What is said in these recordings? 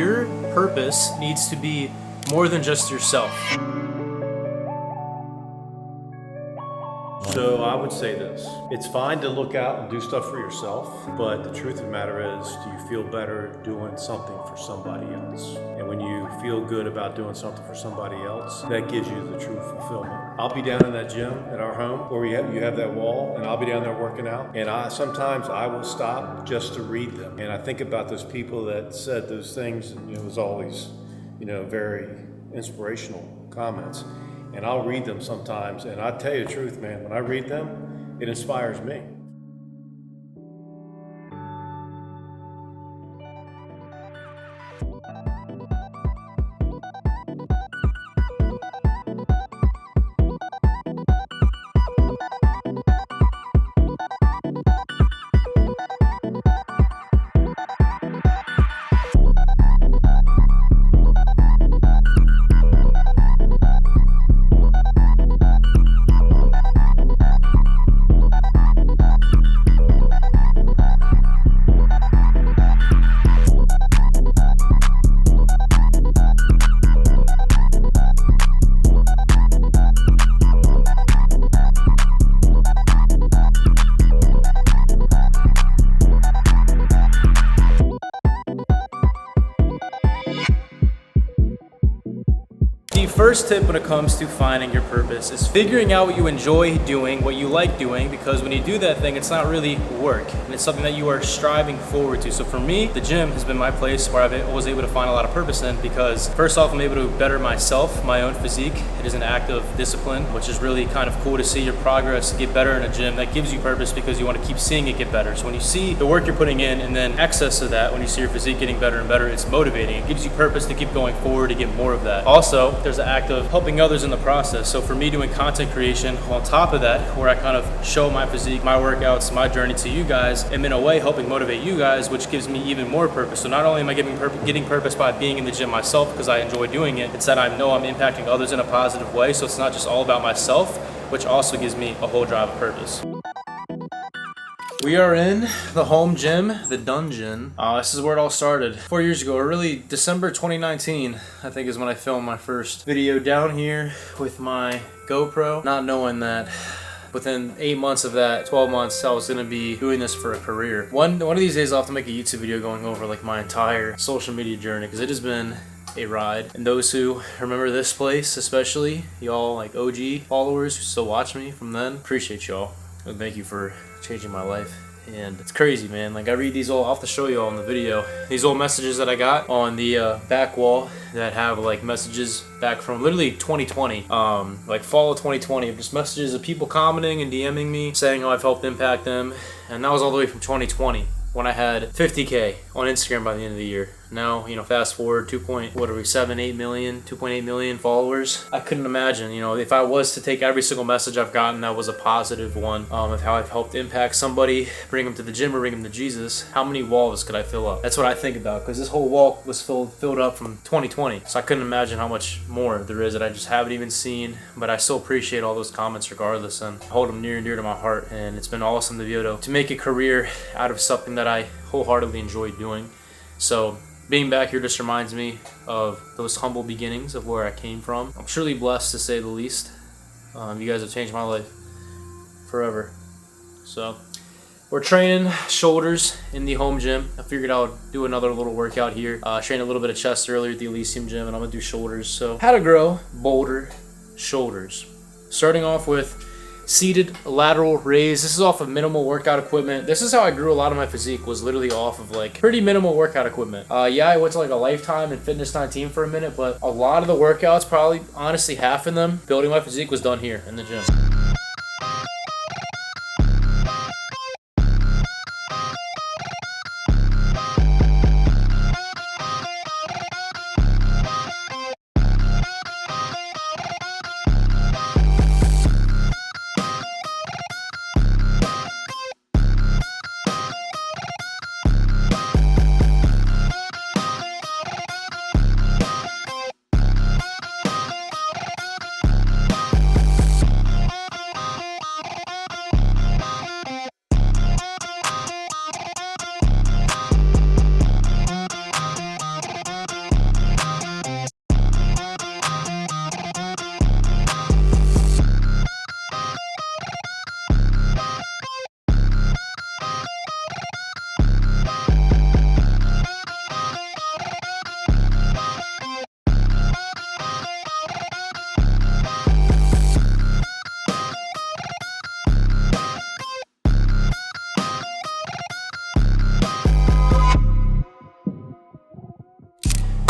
your purpose needs to be more than just yourself. So I would say this, it's fine to look out and do stuff for yourself, but the truth of the matter is, do you feel better doing something for somebody else? And when you feel good about doing something for somebody else, that gives you the true fulfillment. I'll be down in that gym at our home where you have that wall, and I'll be down there working out, and sometimes I will stop just to read them. And I think about those people that said those things, and it was always, very inspirational comments. And I'll read them sometimes, and I tell you the truth, man, when I read them, it inspires me. The first tip when it comes to finding your purpose is figuring out what you enjoy doing, what you like doing, because when you do that thing, it's not really work, and it's something that you are striving forward to. So for me, the gym has been my place where I was able to find a lot of purpose in, because first off, I'm able to better myself, my own physique. It is an act of discipline, which is really kind of cool to see your progress get better in a gym. That gives you purpose because you want to keep seeing it get better. So when you see the work you're putting in and then excess of that, when you see your physique getting better and better, it's motivating. It gives you purpose to keep going forward to get more of that. Also, there's an act of helping others in the process. So for me, doing content creation on top of that, where I kind of show my physique, my workouts, my journey to you guys, and in a way helping motivate you guys, which gives me even more purpose. So not only am I getting purpose by being in the gym myself because I enjoy doing it, it's that I know I'm impacting others in a positive way. So it's not just all about myself, which also gives me a whole drive of purpose. We are in the home gym, the dungeon. This is where it all started 4 years ago, or really December 2019, I think is when I filmed my first video down here with my GoPro, not knowing that within 8 months of that, 12 months, I was gonna be doing this for a career. One of these days I'll have to make a YouTube video going over like my entire social media journey, because it has been a ride. And those who remember this place, especially y'all like OG followers who still watch me from then, appreciate y'all. And thank you for changing my life. And it's crazy, man. Like, I read these old, I'll have to show you all in the video, these old messages that I got on the back wall that have like messages back from literally 2020, like fall of 2020, of just messages of people commenting and DMing me saying how I've helped impact them. And that was all the way from 2020 when I had 50K on Instagram by the end of the year. Now, fast forward 2.8 million followers. I couldn't imagine, if I was to take every single message I've gotten that was a positive one, of how I've helped impact somebody, bring them to the gym or bring them to Jesus, how many walls could I fill up? That's what I think about, because this whole wall was filled up from 2020. So I couldn't imagine how much more there is that I just haven't even seen, but I still appreciate all those comments regardless, and hold them near and dear to my heart. And it's been awesome to be able to make a career out of something that I wholeheartedly enjoy doing. So being back here just reminds me of those humble beginnings of where I came from. I'm surely blessed, to say the least. You guys have changed my life forever. So we're training shoulders in the home gym. I figured I would do another little workout here. Trained a little bit of chest earlier at the Elysium gym, and I'm gonna do shoulders. So how to grow bolder shoulders. Starting off with seated lateral raise. This is off of minimal workout equipment. This is how I grew a lot of my physique, was literally off of like pretty minimal workout equipment. Yeah, I went to like a Lifetime and Fitness 19 for a minute, but a lot of the workouts, probably honestly half of them, building my physique, was done here in the gym.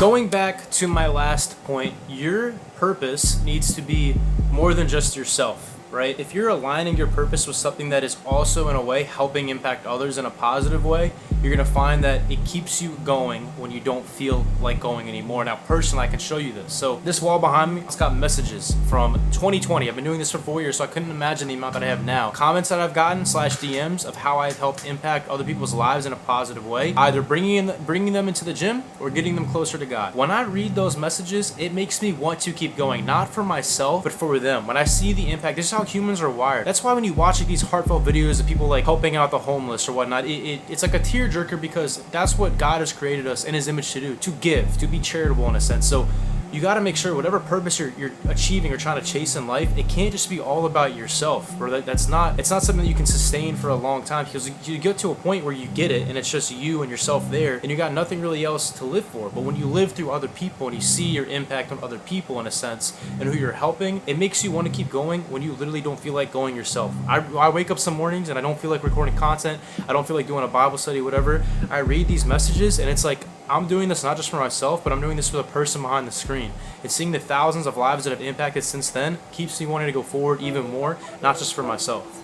Going back to my last point, your purpose needs to be more than just yourself, right? If you're aligning your purpose with something that is also in a way helping impact others in a positive way, you're gonna find that it keeps you going when you don't feel like going anymore. Now, personally, I can show you this. So this wall behind me, it's got messages from 2020. I've been doing this for 4 years, so I couldn't imagine the amount that I have now. Comments that I've gotten / DMs of how I've helped impact other people's lives in a positive way, either bringing them into the gym or getting them closer to God. When I read those messages, it makes me want to keep going, not for myself, but for them. When I see the impact, this is how humans are wired. That's why when you watch like these heartfelt videos of people like helping out the homeless or whatnot, it's like a tearjerker, because that's what God has created us in His image to do, to give, to be charitable in a sense. So you got to make sure whatever purpose you're achieving or trying to chase in life, it can't just be all about yourself, bro. It's not something that you can sustain for a long time, because you get to a point where you get it and it's just you and yourself there, and you got nothing really else to live for. But when you live through other people and you see your impact on other people in a sense and who you're helping, it makes you want to keep going when you literally don't feel like going yourself. I wake up some mornings and I don't feel like recording content. I don't feel like doing a Bible study, whatever. I read these messages and it's like, I'm doing this not just for myself, but I'm doing this for the person behind the screen. And seeing the thousands of lives that have impacted since then keeps me wanting to go forward even more, not just for myself.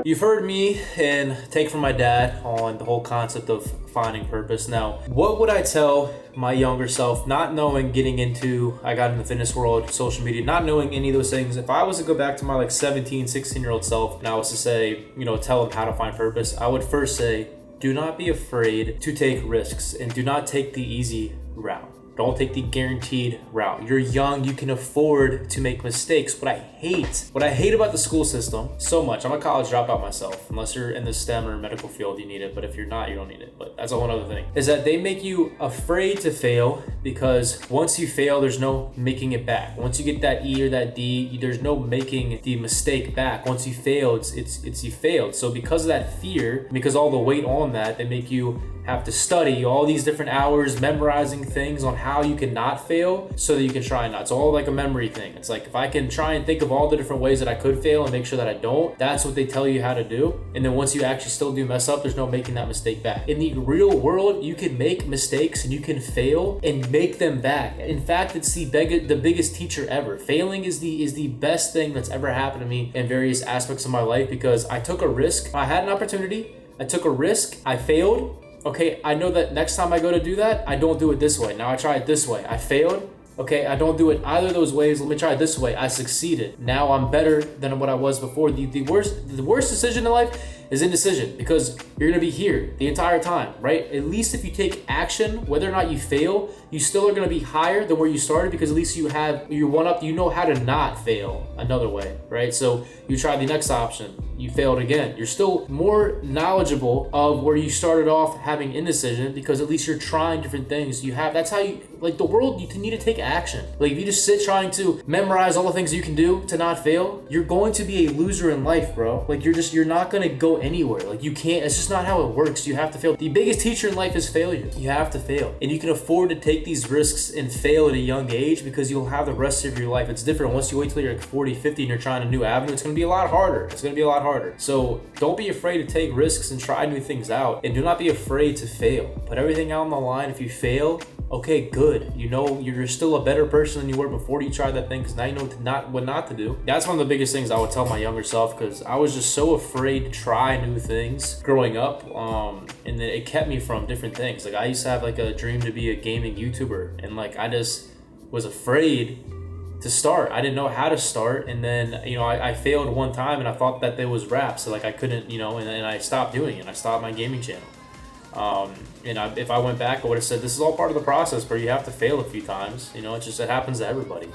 You've heard me and take from my dad on the whole concept of finding purpose. Now, what would I tell my younger self, not knowing I got in the fitness world, social media, not knowing any of those things? If I was to go back to my 17, 16-year-old self and I was to say, tell him how to find purpose, I would first say, do not be afraid to take risks and do not take the easy route. Don't take the guaranteed route. You're young, you can afford to make mistakes. What I hate about the school system so much, I'm a college dropout myself. Unless you're in the STEM or medical field, you need it. But if you're not, you don't need it. But that's a whole other thing. Is that they make you afraid to fail, because once you fail, there's no making it back. Once you get that E or that D, there's no making the mistake back. Once you fail, it's you failed. So because of that fear, because all the weight on that, they make you have to study all these different hours, memorizing things on how you can not fail so that you can try not. It's all like a memory thing. It's like, if I can try and think of all the different ways that I could fail and make sure that I don't, that's what they tell you how to do. And then once you actually still do mess up, there's no making that mistake back. In the real world, you can make mistakes and you can fail and make them back. In fact, it's the biggest teacher ever. Failing is the best thing that's ever happened to me in various aspects of my life, because I took a risk. I had an opportunity. I took a risk. I failed. Okay, I know that next time I go to do that, I don't do it this way. Now I try it this way. I failed. Okay, I don't do it either of those ways. Let me try it this way. I succeeded. Now I'm better than what I was before. The worst decision in life is indecision, because you're gonna be here the entire time, right? At least if you take action, whether or not you fail, you still are gonna be higher than where you started, because at least you know how to not fail another way, right? So you try the next option, you failed again. You're still more knowledgeable of where you started off having indecision, because at least you're trying different things. That's how you, the world, you need to take action. If you just sit trying to memorize all the things you can do to not fail, you're going to be a loser in life, bro. You're not gonna go anywhere. You can't, it's just not how it works. You have to fail. The biggest teacher in life is failure. You have to fail. And you can afford to take these risks and fail at a young age, because you'll have the rest of your life. It's different once you wait till you're 40, 50 and you're trying a new avenue. It's gonna be a lot harder. So don't be afraid to take risks and try new things out. And do not be afraid to fail. Put everything out on the line. If you fail, okay, good. You're still a better person than you were before you tried that thing, because now you know what not to do. That's one of the biggest things I would tell my younger self, because I was just so afraid to try new things growing up, and then it kept me from different things. I used to have a dream to be a gaming YouTuber, and I just was afraid to start. I didn't know how to start, and then I failed one time, and I thought that there was rap, so I couldn't, and I stopped doing it. I stopped my gaming channel. If I went back, I would have said, this is all part of the process, where you have to fail a few times. It happens to everybody.